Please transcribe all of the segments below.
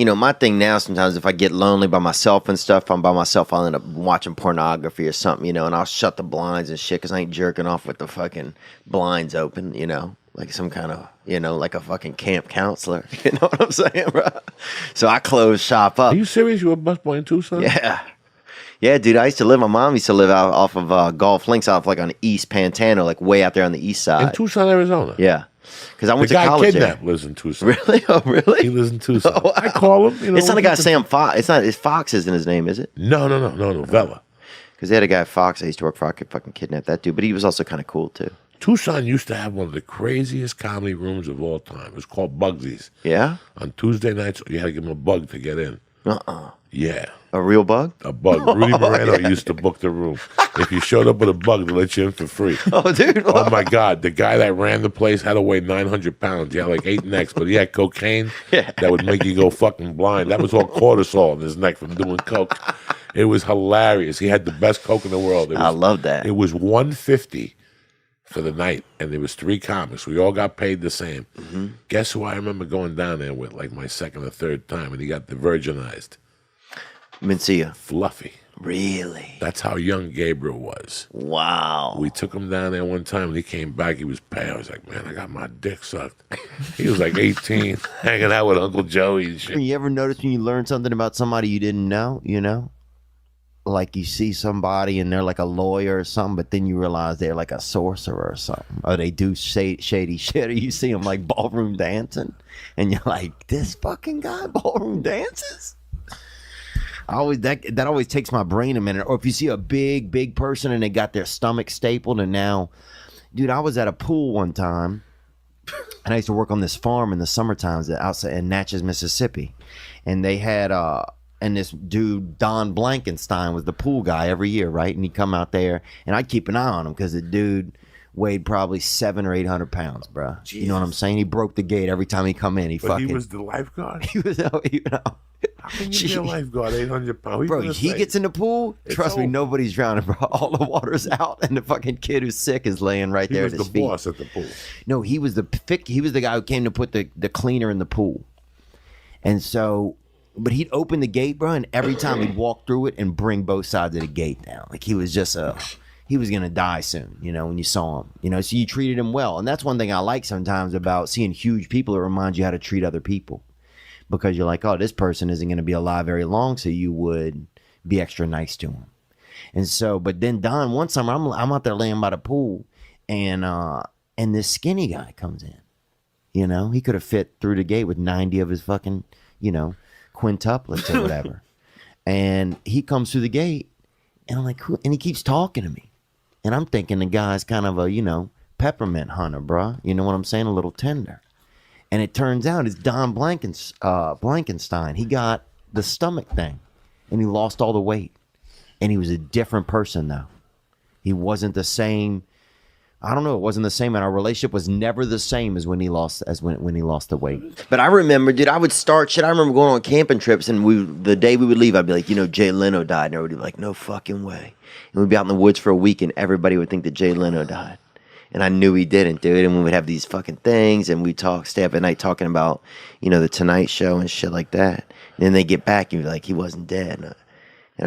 you know, my thing now sometimes if I get lonely by myself and stuff, if I'm by myself, I'll end up watching pornography or something, you know, and I'll shut the blinds and shit because I ain't jerking off with the fucking blinds open, you know, like some kind of, you know, like a fucking camp counselor. You know what I'm saying, bro? So I close shop up. Are you serious? You a busboy in Tucson? Yeah. Yeah, dude, my mom used to live out off of Gulf Links, off like on East Pantano, like way out there on the east side. In Tucson, Arizona? Yeah. Because I went the to college guy there. kidnapped lives in Tucson. Really? Oh, really? He lives in Tucson. Oh, wow. I call him. You know, it's not a guy Sam Fox. It's not. Fox isn't his name, is it? No, Vela. Because they had a guy Fox. I used to work for. I could fucking kidnap that dude, but he was also kind of cool too. Tucson used to have one of the craziest comedy rooms of all time. It was called Bugsy's. Yeah. On Tuesday nights, you had to give him a bug to get in. Yeah. A real bug? A bug. Rudy Moreno used to book the room. If you showed up with a bug, they let you in for free. Oh, dude. Oh, my God. The guy that ran the place had to weigh 900 pounds. He had like 8 necks, but he had cocaine that would make you go fucking blind. That was all cortisol in his neck from doing coke. It was hilarious. He had the best coke in the world. I love that. It was $150 for the night, and there was 3 comics. We all got paid the same. Mm-hmm. Guess who I remember going down there with, like my second or third time, and he got the virginized. Mencia. Fluffy. Really? That's how young Gabriel was. Wow. We took him down there one time, and he came back. He was pale. I was like, man, I got my dick sucked. He was like 18, hanging out with Uncle Joey and shit. You ever notice when you learn something about somebody you didn't know, you know? Like you see somebody and they're like a lawyer or something, but then you realize they're like a sorcerer or something. Or they do shady shit. Or you see them like ballroom dancing, and you're like, this fucking guy ballroom dances? That always takes my brain a minute. Or if you see a big person and they got their stomach stapled, and now, dude, I was at a pool one time, and I used to work on this farm in the summer times outside in Natchez, Mississippi, and they had and this dude, Don Blankenstein, was the pool guy every year, right? And he'd come out there, and I'd keep an eye on him because the dude weighed probably 700 or 800 pounds, bro. Jesus. You know what I'm saying? He broke the gate every time he come in. But he was the lifeguard? He was, you know. How can you be a lifeguard, 800 pounds? Bro, he gets in the pool, trust me, nobody's drowning, bro. All the water's out, and the fucking kid who's sick is laying right there at his feet. He was the boss at the pool. No, he was the guy who came to put the cleaner in the pool. And so... But he'd open the gate, bro, and every time he'd walk through it and bring both sides of the gate down. Like he was just he was going to die soon, you know, when you saw him. You know, so you treated him well. And that's one thing I like sometimes about seeing huge people. It reminds you how to treat other people. Because you're like, oh, this person isn't going to be alive very long, so you would be extra nice to him. And so, but then Don, one summer, I'm out there laying by the pool, and this skinny guy comes in. You know, he could have fit through the gate with 90 of his fucking, you know, quintuplets or whatever. And he comes through the gate, and I'm like, who? And he keeps talking to me. And I'm thinking the guy's kind of a, you know, peppermint hunter, bruh. You know what I'm saying? A little tender. And it turns out it's Don Blankenstein. He got the stomach thing, and he lost all the weight. And he was a different person, though. He wasn't the same. I don't know. It wasn't the same, and our relationship was never the same as when he lost the weight. But I remember, dude, I would start shit. I remember going on camping trips, and the day we would leave, I'd be like, you know, Jay Leno died, and everybody would be like, no fucking way. And we'd be out in the woods for a week, and everybody would think that Jay Leno died, and I knew he didn't, dude. And we would have these fucking things, and we'd stay up at night talking about, you know, the Tonight Show and shit like that. And then they get back, and you'd be like, he wasn't dead. And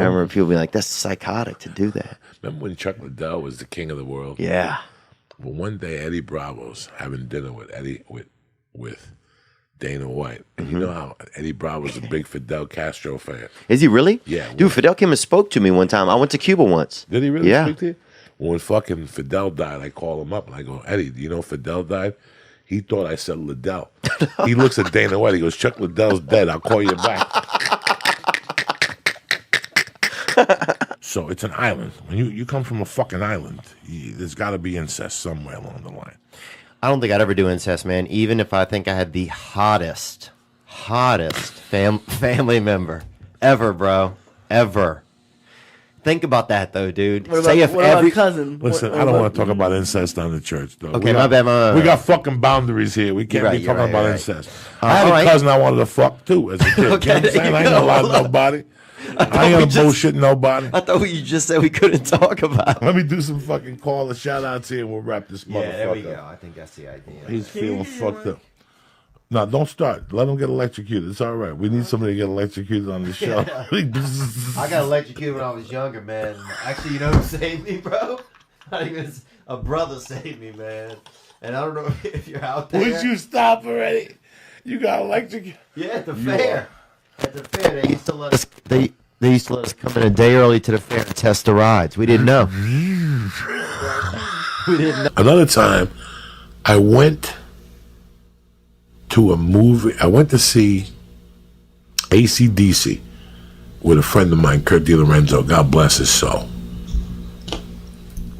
I remember people being like, that's psychotic to do that. Remember when Chuck Liddell was the king of the world? Yeah. Well, one day Eddie Bravo's having dinner with Dana White. And you know how Eddie Bravo's a big Fidel Castro fan. Is he really? Yeah. Dude, Fidel came and spoke to me one time. I went to Cuba once. Did he really Yeah. speak to you? When fucking Fidel died, I call him up and I go, Eddie, do you know Fidel died? He thought I said Liddell. He looks at Dana White. He goes, Chuck Liddell's dead. I'll call you back. So it's an island. When you come from a fucking island, there's got to be incest somewhere along the line. I don't think I'd ever do incest, man. Even if I think I had the hottest family member ever, bro, ever. Think about that, though, dude. What about every cousin? Listen, I don't want to talk about incest on the church, though. Okay, my bad. We got fucking boundaries here. We can't be talking about incest. I had a cousin I wanted to fuck, too, as a kid. Okay, you know what I'm saying? I ain't gonna lie to nobody. I ain't gonna bullshit nobody. I thought you just said we couldn't talk about. Let me do some fucking call and shout outs here and we'll wrap this motherfucker. Yeah, there we go. I think that's the idea. He's feeling fucked up. No, don't start. Let them get electrocuted. It's all right. We need somebody to get electrocuted on the show. I got electrocuted when I was younger, man. Actually, you know who saved me, bro? I think it's a brother saved me, man. And I don't know if you're out there. Would you stop already? You got electrocuted. Yeah, at the fair. At the fair, they used to let us. They used to let us come in a day early to the fair and test the rides. We didn't know. We didn't know. Another time, I went to a movie. I went to see AC/DC with a friend of mine, Kurt DiLorenzo. God bless his soul.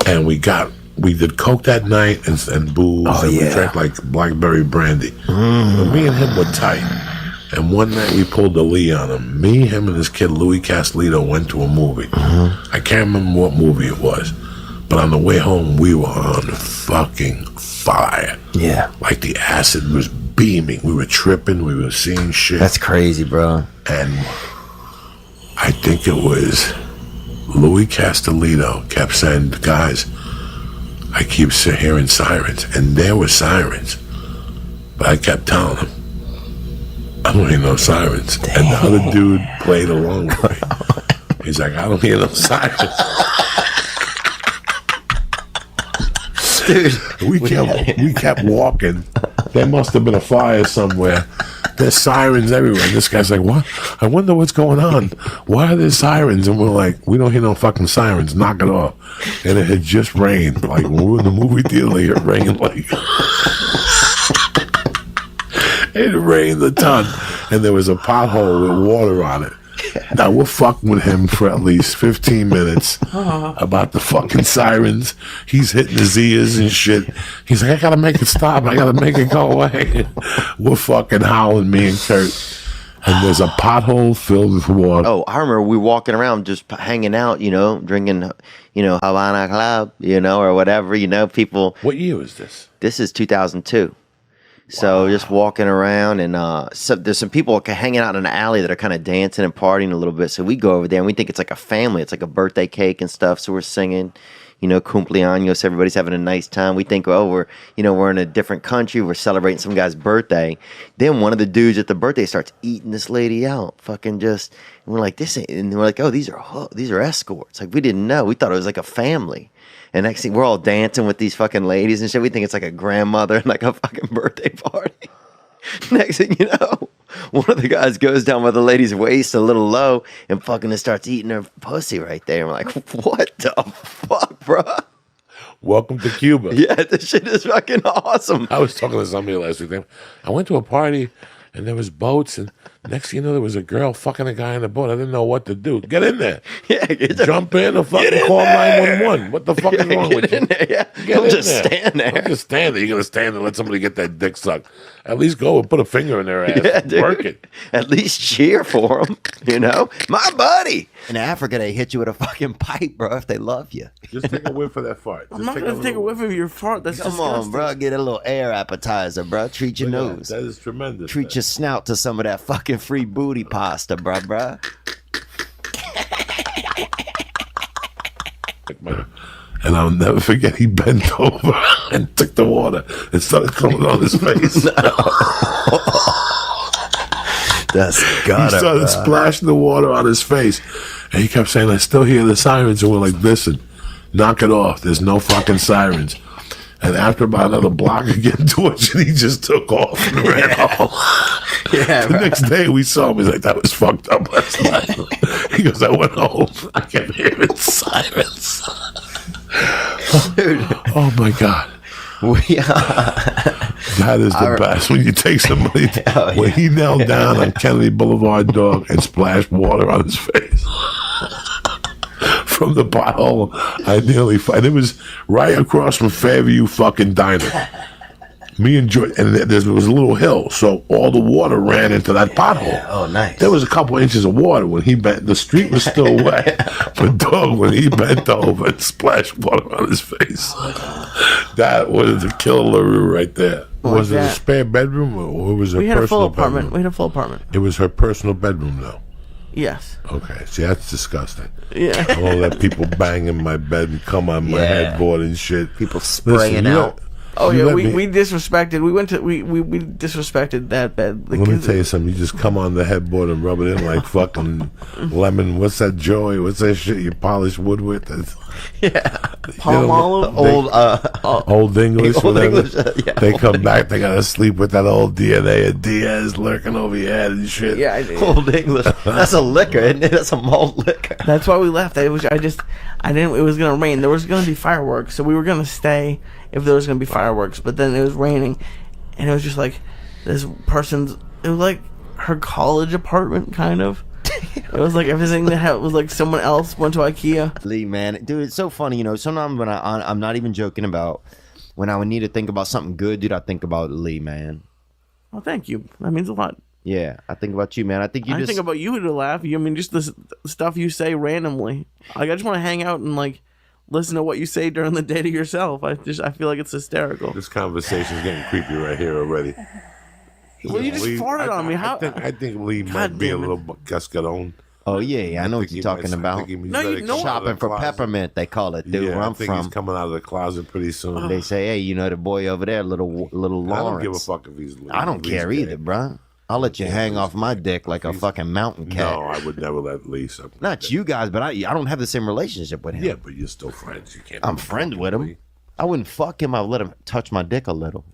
And we did coke that night and booze, and we drank like blackberry brandy. But me and him were tight. And one night we pulled the Lee on him. Me, him, and this kid Louis Castellito went to a movie. I can't remember what movie it was, but on the way home we were on fucking fire. Yeah. Like the acid was beaming. We were tripping. We were seeing shit. That's crazy, bro. And I think it was Louis Castellito kept saying, guys, I keep hearing sirens. And there were sirens. But I kept telling him, I don't hear no sirens. Damn. And the other dude played along with me. He's like, I don't hear no sirens. Dude, we kept walking. There must have been a fire somewhere. There's sirens everywhere. And this guy's like, what? I wonder what's going on. Why are there sirens? And we're like, we don't hear no fucking sirens. Knock it off. And it had just rained. Like, when we were in the movie theater, it rained like... It rained a ton. And there was a pothole with water on it. Now, we're fucking with him for at least 15 minutes about the fucking sirens. He's hitting his ears and shit. He's like, I gotta make it stop. I gotta make it go away. We're fucking howling, me and Kurt. And there's a pothole filled with water. Oh, I remember we walking around just hanging out, drinking, Havana Club, or whatever, people. What year was this? This is 2002. So just walking around, and so there's some people hanging out in an alley that are kind of dancing and partying a little bit. So we go over there and we think it's like a family. It's like a birthday cake and stuff. So we're singing, cumpleaños. Everybody's having a nice time. We think, oh, we're in a different country. We're celebrating some guy's birthday. Then one of the dudes at the birthday starts eating this lady out. And we're like, this ain't, and we're like, oh, these are escorts. Like, we didn't know. We thought it was like a family. And next thing, we're all dancing with these fucking ladies and shit. We think it's like a grandmother and like a fucking birthday party. Next thing you know, one of the guys goes down with the lady's waist a little low and fucking just starts eating her pussy right there. And we're like, what the fuck, bro? Welcome to Cuba. Yeah, this shit is fucking awesome. I was talking to somebody last week. I went to a party and there was boats, and next thing you know, there was a girl fucking a guy in the boat. I didn't know what to do. Get in there. Yeah, jump in or fucking call 911. What the fuck is wrong with you? Yeah. Don't just stand there. Don't just stand there. You're gonna stand and let somebody get that dick sucked. At least go and put a finger in their ass. Yeah, dude. Work it. At least cheer for them. My buddy. In Africa, they hit you with a fucking pipe, bro, if they love you. Just take a whiff of that fart. I'm not gonna take a whiff of your fart. That's Come disgusting. on, bro. Get a little air appetizer, bro. Treat your nose. That is tremendous. Treat your snout to some of that fucking free booty pasta, bro. And I'll never forget, he bent over and took the water and started throwing it on his face. That's He started splashing the water on his face. And he kept saying, I still hear the sirens. And we're like, listen, knock it off. There's no fucking sirens. And after about another block of getting tortured, he just took off and ran off. Yeah, the next day we saw him. He's like, that was fucked up last night. He goes, I went home. I kept hearing sirens. Dude. Oh, my God. That is the best. When you take somebody, when he knelt down on Kennedy Boulevard, dog, and splashed water on his face. From the pothole, I nearly and it was right across from Fairview fucking Diner. Me and George, and there was a little hill, so all the water ran into that pothole. Oh, nice. There was a couple inches of water when he bent. The street was still wet, but dog, when he bent over and splashed water on his face, that was the killer LaRue right there. Was it a spare bedroom or was it We a had a personal full apartment. bedroom? We had a full apartment. It was her personal bedroom, though. Yes. Okay, see, that's disgusting. Yeah. I won't let people bang in my bed and come on my headboard and shit. People spraying out. Oh You yeah, let we me- disrespected. We went to we disrespected that bed. Let me tell you something. You just come on the headboard and rub it in like fucking lemon. What's that joy? What's that shit you polish wood with? Palm olive. Old English. Old whatever. English, yeah. They come back. They gotta sleep with that old DNA of Diaz lurking over your head and shit. Yeah, I did. Old English. That's a liquor, isn't it? That's a malt liquor. That's why we left. I didn't. It was gonna rain. There was gonna be fireworks, so we were gonna stay if there was gonna be fireworks. But then it was raining, and it was just like this person's. It was like her college apartment, kind of. It was like everything that had, was like someone else went to IKEA. Lee, man, dude, it's so funny. You know, sometimes when I'm not even joking about when I would need to think about something good, dude, I think about Lee, man. Well, thank you. That means a lot. Yeah, I think about you, man. I think you I just think about you to laugh. I mean, just the stuff you say randomly. Like, I just want to hang out and like listen to what you say during the day to yourself. I feel like it's hysterical. This conversation is getting creepy right here already. Well, you just Lee, farted on me. How? I think Lee God might be a damn it. little cascarone. Oh yeah, I know what you're talking about. Shopping for peppermint, they call it, dude. Yeah, Where I I'm think from, he's coming out of the closet pretty soon. they say, hey, you know the boy over there, little Lawrence. I don't give a fuck if he's. I don't care either, bro. I'll let you hang off my dick like a fucking mountain cat. No, I would never let Lee. Not you guys, but I don't have the same relationship with him. Yeah, but you're still friends. You can't. I'm be friends fucking with him. Lee. I wouldn't fuck him. I'd let him touch my dick a little.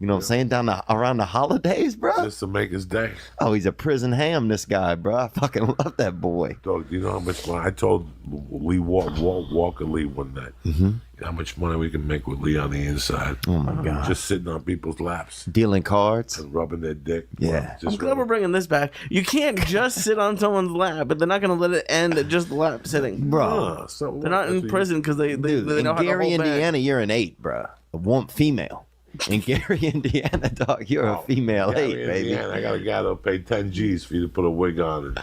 You know what I'm saying? Around the holidays, bro. Just to make his day. Oh, he's a prison ham, this guy, bro. I fucking love that boy. Dog, do you know how much money? I told Lee Walker Lee one night. Mm-hmm. You know how much money we can make with Lee on the inside. Oh my god. Just sitting on people's laps Dealing cards. and rubbing their dick. Yeah. Just I'm glad we're bringing this back. You can't just sit on someone's lap, but they're not going to let it end at just lap sitting. Bro. They're not in prison because they Dude, know in how to Gary, hold back. Indiana, you're an 8, bro. A one female. In Gary, Indiana, dog, you're a female 8, baby. Yeah, I got a guy that'll pay 10 G's for you to put a wig on. And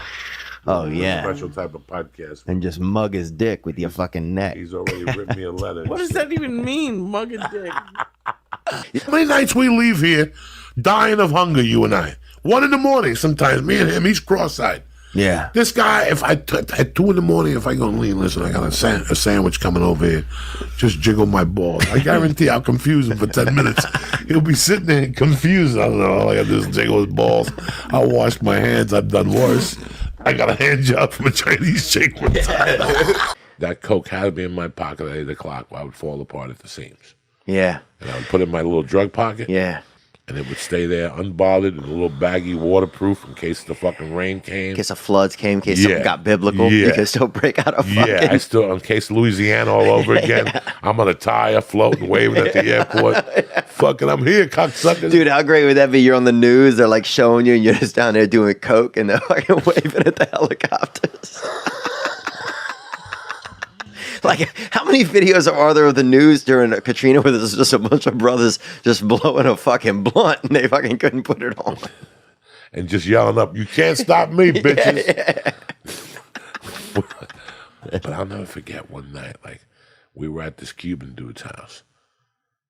Oh, do a yeah. special type of podcast. And just mug his dick with your fucking neck. He's already written me a letter. What does that even mean, mug a dick? How many nights we leave here dying of hunger, you and I? 1 in the morning sometimes, me and him, he's cross-eyed. Yeah. This guy, if at 2 in the morning, if I go, Lee, listen, I got a sandwich coming over here. Just jiggle my balls. I guarantee I'll confuse him for 10 minutes. He'll be sitting there confused. I don't know. All I got to do is jiggle his balls. I'll wash my hands. I've done worse. I got a hand job from a Chinese chick one time. That Coke had to be in my pocket at 8 o'clock while I would fall apart at the seams. Yeah. And I would put it in my little drug pocket. Yeah. And it would stay there unbothered in a little baggy, waterproof in case the fucking rain came. In case the floods came, in case something got biblical, Yeah. you can still break out of fucking... Yeah, I still, in case Louisiana all over again, I'm on a tire floating, waving at the airport. Fucking, I'm here, cocksuckers. Dude, how great would that be? You're on the news, they're like showing you, and you're just down there doing coke, and they're fucking waving at the helicopters. Like, how many videos are there of the news during Katrina where there's just a bunch of brothers just blowing a fucking blunt and they fucking couldn't put it on? And just yelling up, you can't stop me, bitches. But I'll never forget one night, like, we were at this Cuban dude's house,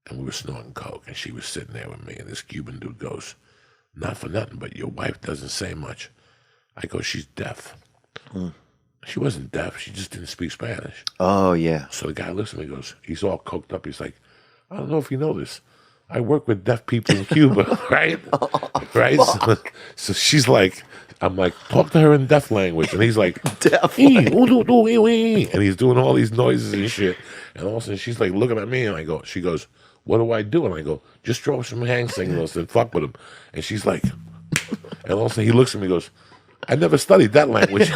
and we were snorting coke, and she was sitting there with me, and this Cuban dude goes, not for nothing, but your wife doesn't say much. I go, she's deaf. She wasn't deaf. She just didn't speak Spanish. Oh, yeah. So the guy looks at me and goes, he's all coked up. He's like, I don't know if you know this. I work with deaf people in Cuba, right? Right? So she's like, I'm like, talk to her in deaf language. And he's like, Deaf and he's doing all these noises and shit. And all of a sudden she's like looking at me and she goes, what do I do? And I go, just throw some hand signals and fuck with him. And she's like, and all of a sudden he looks at me and goes, I never studied that language.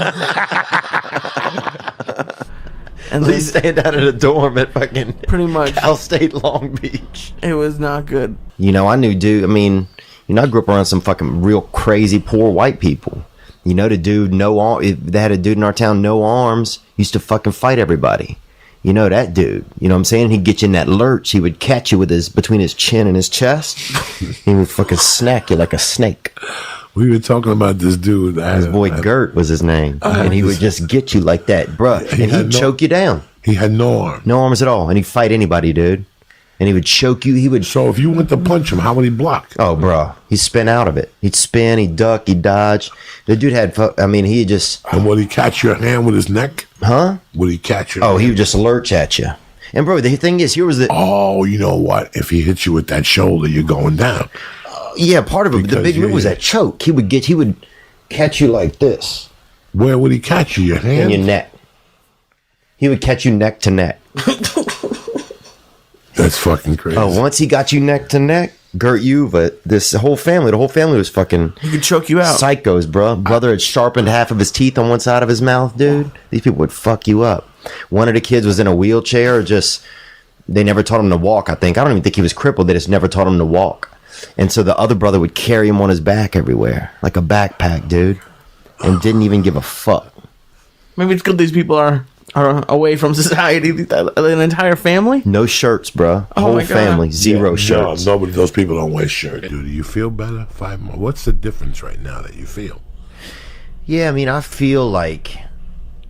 And at least staying down in a dorm at fucking Pretty much. Cal State Long Beach. It was not good. You know, I knew dude. I mean, you know, I grew up around some fucking real crazy poor white people. You know, the dude, no arm. If they had a dude in our town, no arms, used to fucking fight everybody. You know that dude. You know what I'm saying? He'd get you in that lurch. He would catch you with between his chin and his chest. He would fucking snack you like a snake. We were talking about this dude. His boy Gert was his name, and he would just get you like that, bruh, and he'd choke you down. He had no arm. No arms at all, and he'd fight anybody, dude. And he would choke you. He would. So if you went to punch him, how would he block? Oh, bro, he'd spin out of it. He'd spin, he'd duck, he'd dodge. The dude had. I mean, he just. And would he catch your hand with his neck? Huh? Would he catch your Oh, hand? he would just lurch at you. And bro, the thing is, here was the Oh, you know what? If he hits you with that shoulder, you're going down. yeah part of it. But the Because, big move was yeah. that choke. He would catch you like this Where would he catch you? Your in hand? your neck. He would catch you neck to neck. That's fucking crazy. Oh, once he got you neck to neck, Gert Yuva, the whole family was fucking He could choke you out. psychos, bro. Brother had sharpened half of his teeth on one side of his mouth, dude. These people would fuck you up. One of the kids was in a wheelchair, they never taught him to walk, I think. I don't even think he was crippled. They just never taught him to walk. And so the other brother would carry him on his back everywhere, like a backpack, dude, and didn't even give a fuck. Maybe it's good these people are away from society. An entire family. No shirts, bro. Oh Whole my God. family, zero shirts. No, nobody. Those people don't wear shirts. Dude, do you feel better? 5 more. What's the difference right now that you feel? Yeah, I mean, I feel like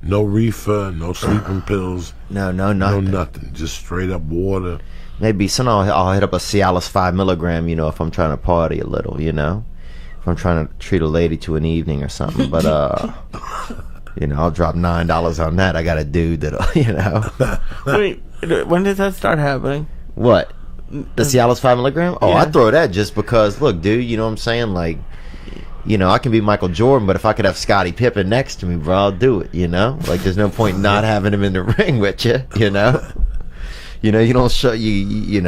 No reefer, no sleeping pills, no, no nothing. nothing. Just straight up water. Maybe somehow I'll hit up a Cialis 5 milligram, if I'm trying to party a little, if I'm trying to treat a lady to an evening or something. But I'll drop $9 on that. I got a dude that Wait, when did that start happening? What? The Cialis 5 milligram? Oh, Yeah. I throw that just because. Look, dude, you know what I'm saying? Like, I can be Michael Jordan, but if I could have Scottie Pippen next to me, bro, I'll do it. Like, there's no point not having him in the ring with you. You don't show you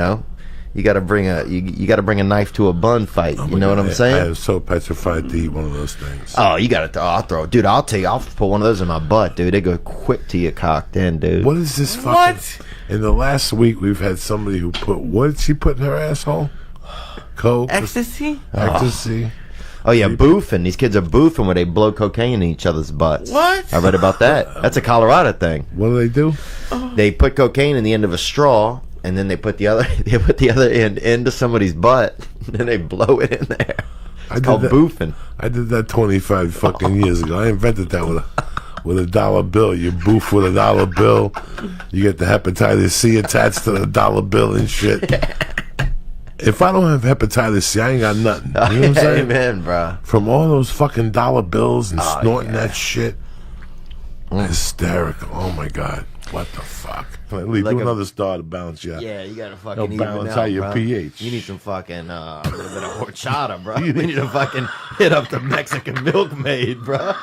got to bring a knife to a bun fight. Oh You my know what God, I'm I saying? am so petrified to eat one of those things. Oh, you got to. I'll throw, dude. I'll put one of those in my butt, dude. They go quick to your cock, then, dude. What is this fucking? What? In the last week, we've had somebody who put, what did she put in her asshole? Coke? Ecstasy? Ecstasy? Oh yeah, boofing. These kids are boofing where they blow cocaine in each other's butts. What? I read about that. That's a Colorado thing. What do they do? They put cocaine in the end of a straw, and then they put the other end into somebody's butt, and then they blow it in there. It's called boofing. I did that 25 fucking years ago. I invented that with a dollar bill. You boof with a dollar bill. You get the hepatitis C attached to the dollar bill and shit. If I don't have hepatitis C, I ain't got nothing. You know what I'm saying? Amen, bro. From all those fucking dollar bills and snorting that shit. Hysterical. Oh my God. What the fuck? Lee, Like do a- another star to balance you out. Yeah, you gotta fucking They'll even balance out, out your bro. pH. You need some fucking a little bit of horchata, bro. You need to fucking hit up the Mexican milkmaid, bro.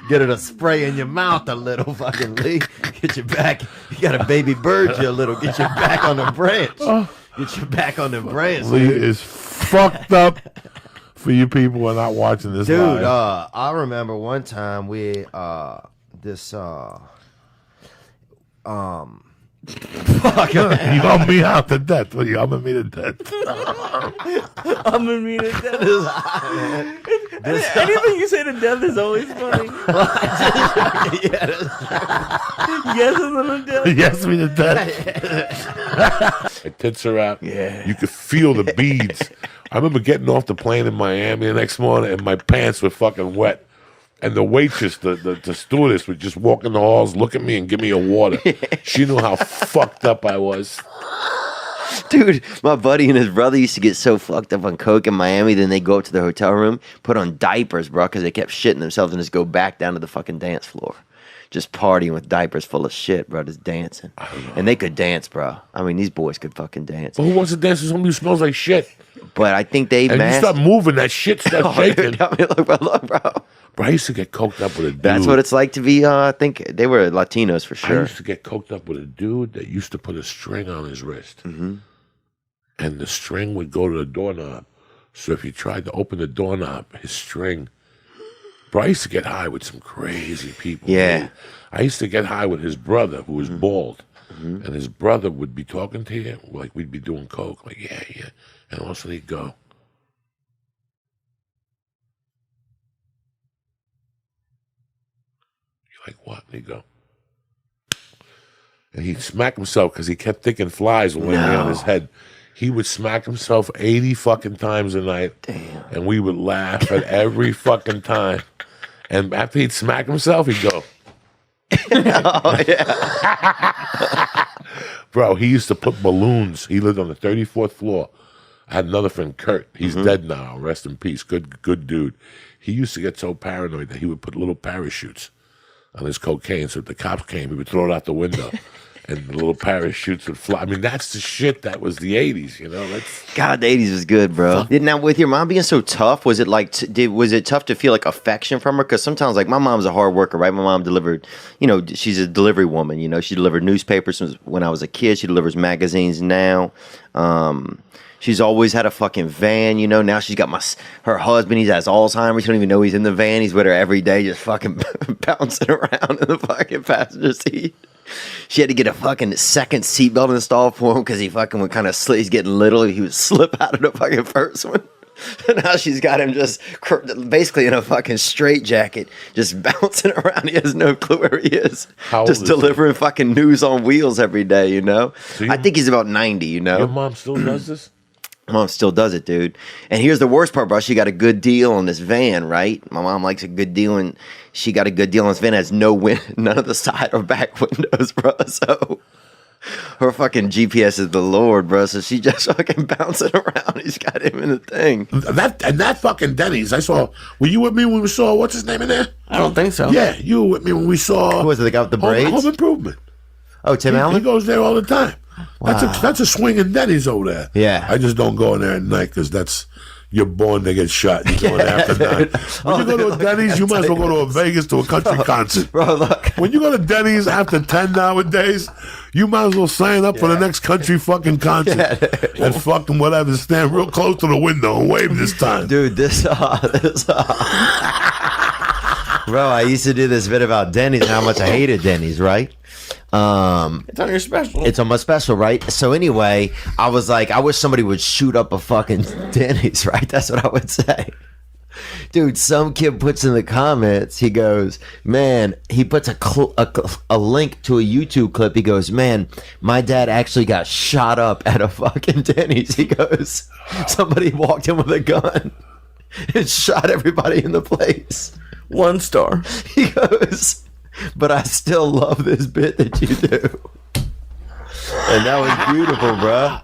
Get her to spray in your mouth a little, fucking Lee. Get your back. You got a baby bird you a little. Get your back on the branch. Get your back on the branch, Lee dude. is fucked up for you people who are not watching this Dude, live. I remember one time we fuck, You gonna me out to death. What, you humming me to death? I'm gonna mean it. Anything you say to death is always funny. Yes, a little death. Yes, me to death. My tits are out. Yeah. You could feel the beads. I remember getting off the plane in Miami the next morning and my pants were fucking wet. And the waitress, the stewardess would just walk in the halls, look at me and give me a water. She knew how fucked up I was. Dude, my buddy and his brother used to get so fucked up on coke in Miami, then they go up to their hotel room, put on diapers, bro, because they kept shitting themselves and just go back down to the fucking dance floor. Just partying with diapers full of shit, bro, just dancing. And they could dance, bro. I mean, these boys could fucking dance. But who wants to dance with somebody who smells like shit? But I think they And you start moving, that shit starts shaking. I mean, look, bro. Bro, I used to get coked up with a dude. That's what it's like to be, I think they were Latinos for I sure. used to get coked up with a dude that used to put a string on his wrist. Mm-hmm. And the string would go to the doorknob. So if you tried to open the doorknob, his string... Bro, I used to get high with some crazy people. Yeah. Man. I used to get high with his brother, who was bald. And his brother would be talking to you, like we'd be doing coke. Like, yeah. And also he'd go... Like, what? And he'd go. And he'd smack himself because he kept thinking flies were landing on his head. He would smack himself 80 fucking times a night. Damn. And we would laugh at every fucking time. And after he'd smack himself, he'd go. Oh, yeah. Bro, he used to put balloons. He lived on the 34th floor. I had another friend, Kurt. He's dead now. Rest in peace. Good dude. He used to get so paranoid that he would put little parachutes on his cocaine. So if the cops came, he would throw it out the window and the little parachutes would fly. I mean, that's the shit that was the 80s, you know? God, the 80s was good, bro. Now, with your mom being so tough, was it like, was it tough to feel like affection from her? Because sometimes, like, my mom's a hard worker, right? My mom delivered, you know, she's a delivery woman, you know? She delivered newspapers when I was a kid. She delivers magazines now. She's always had a fucking van, you know? Now she's got her husband, he has Alzheimer's. She don't even know he's in the van. He's with her every day, just fucking bouncing around in the fucking passenger seat. She had to get a fucking second seatbelt installed for him because he fucking would kind of he's getting little. He would slip out of the fucking first one. And now she's got him just basically in a fucking straitjacket, just bouncing around. He has no clue where he is. Just delivering fucking news on wheels every day, you know? So I think he's about 90, you know? Your mom still does this? Mom still does it, dude. And here's the worst part, bro. She got a good deal on this van, right? My mom likes a good deal, and she got a good deal on this van. It has none of the side or back windows, bro. So her fucking GPS is the Lord, bro. So she just fucking bouncing around. He's got him in the thing. That fucking Denny's. I saw. Were you with me when we saw what's his name in there? I don't think so. Yeah, you were with me when we saw. Who was it? The guy with the braids? Home Improvement. Oh, Tim Allen? He goes there all the time. Wow. That's a swinging Denny's over there. Yeah. I just don't go in there at night because you're born to get shot. You go in after 9. When you go to a Denny's, you might as well go to a Vegas to a country concert. Bro, look. When you go to Denny's after 10 nowadays, you might as well sign up for the next country fucking concert and fucking whatever. Stand real close to the window and wave this time. Dude, Bro, I used to do this bit about Denny's and how much I hated Denny's, right? It's on your special. It's on my special, right? So anyway, I was like, I wish somebody would shoot up a fucking Denny's, right? That's what I would say. Dude, some kid puts in the comments, he goes, man, he puts a link to a YouTube clip. He goes, man, my dad actually got shot up at a fucking Denny's. He goes, somebody walked in with a gun and shot everybody in the place. 1 star. He goes, but I still love this bit that you do. And that was beautiful, bro.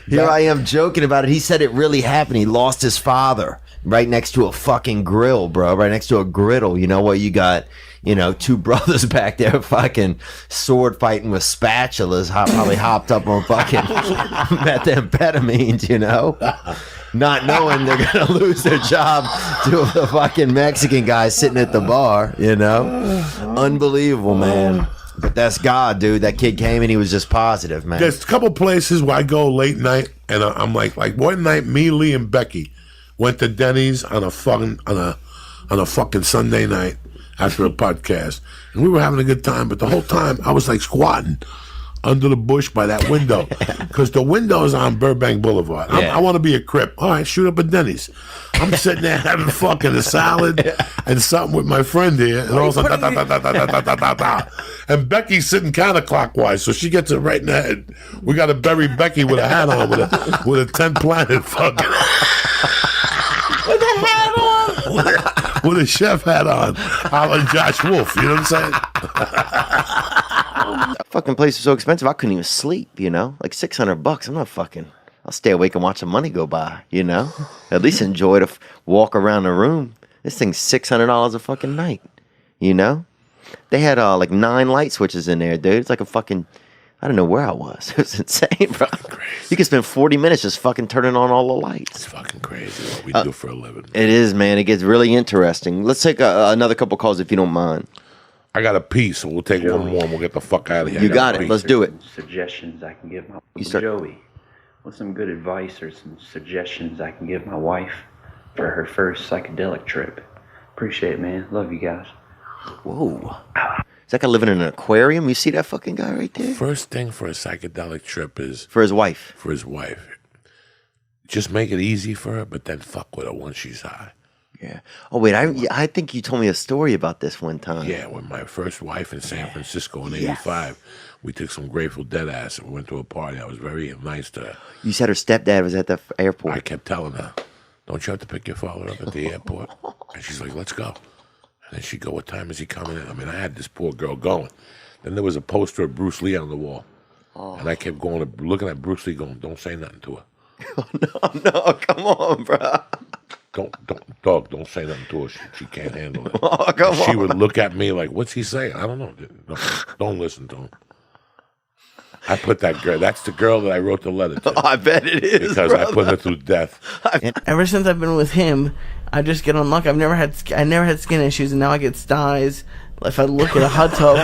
Here I am joking about it. He said it really happened. He lost his father right next to a fucking grill, bro. Right next to a griddle. You know what? You got, you know, 2 brothers back there fucking sword fighting with spatulas, probably hopped up on fucking methamphetamines, you know? Not knowing they're going to lose their job to the fucking Mexican guy sitting at the bar, you know? Unbelievable, man. But that's God, dude. That kid came and he was just positive, man. There's a couple places where I go late night, and I'm like one night, me, Lee, and Becky went to Denny's on a fucking Sunday night after a podcast, and we were having a good time. But the whole time I was like squatting under the bush by that window because the window is on Burbank Boulevard. I want to be a Crip. All right, shoot up at Denny's. I'm sitting there having fucking a salad and something with my friend here, and all of a sudden, and Becky's sitting counterclockwise, so she gets it right in the head. We got to bury Becky with a hat on, with a 10 planet fucking. With a hat on. With a chef hat on, a la Josh Wolf. You know what I'm saying? That fucking place is so expensive, I couldn't even sleep, you know? Like $600. I'm not fucking... I'll stay awake and watch the money go by, you know? At least enjoy the walk around the room. This thing's $600 a fucking night, you know? They had like 9 light switches in there, dude. It's like a fucking... I don't know where I was. It was insane, bro. You could spend 40 minutes just fucking turning on all the lights. It's fucking crazy what we do for a living. It is, man. It gets really interesting. Let's take another couple calls if you don't mind. I got a piece, so we'll take one more and we'll get the fuck out of here. You got it. Let's do it. Suggestions I can give my start. Joey. What's some good advice or some suggestions I can give my wife for her first psychedelic trip? Appreciate it, man. Love you guys. Whoa. Is that guy living in an aquarium? You see that fucking guy right there? First thing for a psychedelic trip is... For his wife. For his wife. Just make it easy for her, but then fuck with her once she's high. Yeah. Oh, wait. I think you told me a story about this one time. Yeah, with my first wife in San Francisco in '85, we took some Grateful Dead ass and we went to a party. I was very nice to her. You said her stepdad was at the airport. I kept telling her, don't you have to pick your father up at the airport? And she's like, let's go. And then she'd go, what time is he coming in? I mean, I had this poor girl going. Then there was a poster of Bruce Lee on the wall. Oh. And I kept going, looking at Bruce Lee going, don't say nothing to her. Oh, no, come on, bro. Don't say nothing to her. She can't handle it. Oh, come on. She would look at me like, what's he saying? I don't know. Don't listen to him. I put that girl. That's the girl that I wrote the letter to. I bet it is, Because brother. I put her through death. Ever since I've been with him, I just get unlucky. I never had skin issues, and now I get styes if I look at a hot tub.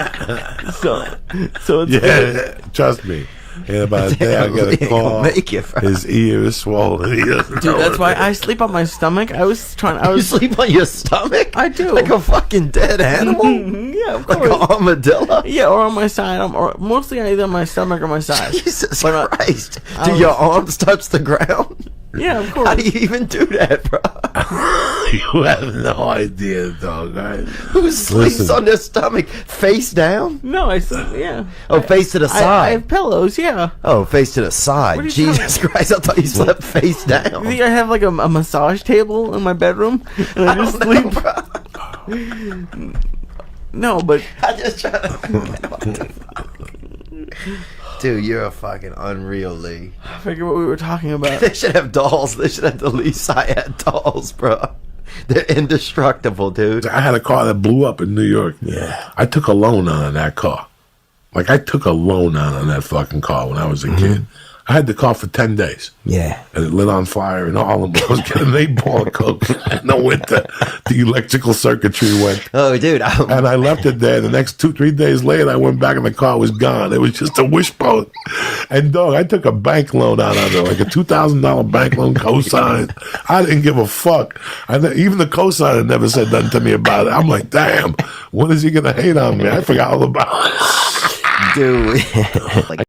so it's Yeah, trust me. In about a day, I get a He ain't call. gonna make it, bro. His ear is swollen. He doesn't know Dude, that's what why it I is. sleep on my stomach. I You was sleep on your stomach? I do. Like a fucking dead animal? yeah, of Like course. an armadillo? Yeah, or on my side. Or mostly either on my stomach or my side. Jesus But, Christ. I Do was- your arms touch the ground? Yeah, of course. How do you even do that, bro? You have no idea, dog. Right? Who sleeps Listen. on their stomach? Face down? No, I sleep. Yeah. Oh, face to the I side. have pillows. Yeah. Oh, face to the side. What are you Jesus Christ, I thought you slept face You down. think I have like a massage table in my bedroom and I just sleep? No, but I just try to. Dude, you're a fucking unreal, Lee. I figure what we were talking about. They should have dolls. They should have the Lee Syed dolls, bro. They're indestructible, dude. I had a car that blew up in New York. Yeah. I took a loan on that car. Like, I took a loan on that fucking car when I was a kid. I had the car for 10 days. Yeah. And it lit on fire in Harlem. I was getting an 8-ball of coke in the winter. The electrical circuitry went. Oh, dude. And I left it there. The next 2-3 days later, I went back and the car was gone. It was just a wishbone. And dog, I took a bank loan out on it, like a $2,000 bank loan cosign. I didn't give a fuck. Even the cosigner never said nothing to me about it. I'm like, damn, when is he gonna hate on me? I forgot all about it. Dude. Like,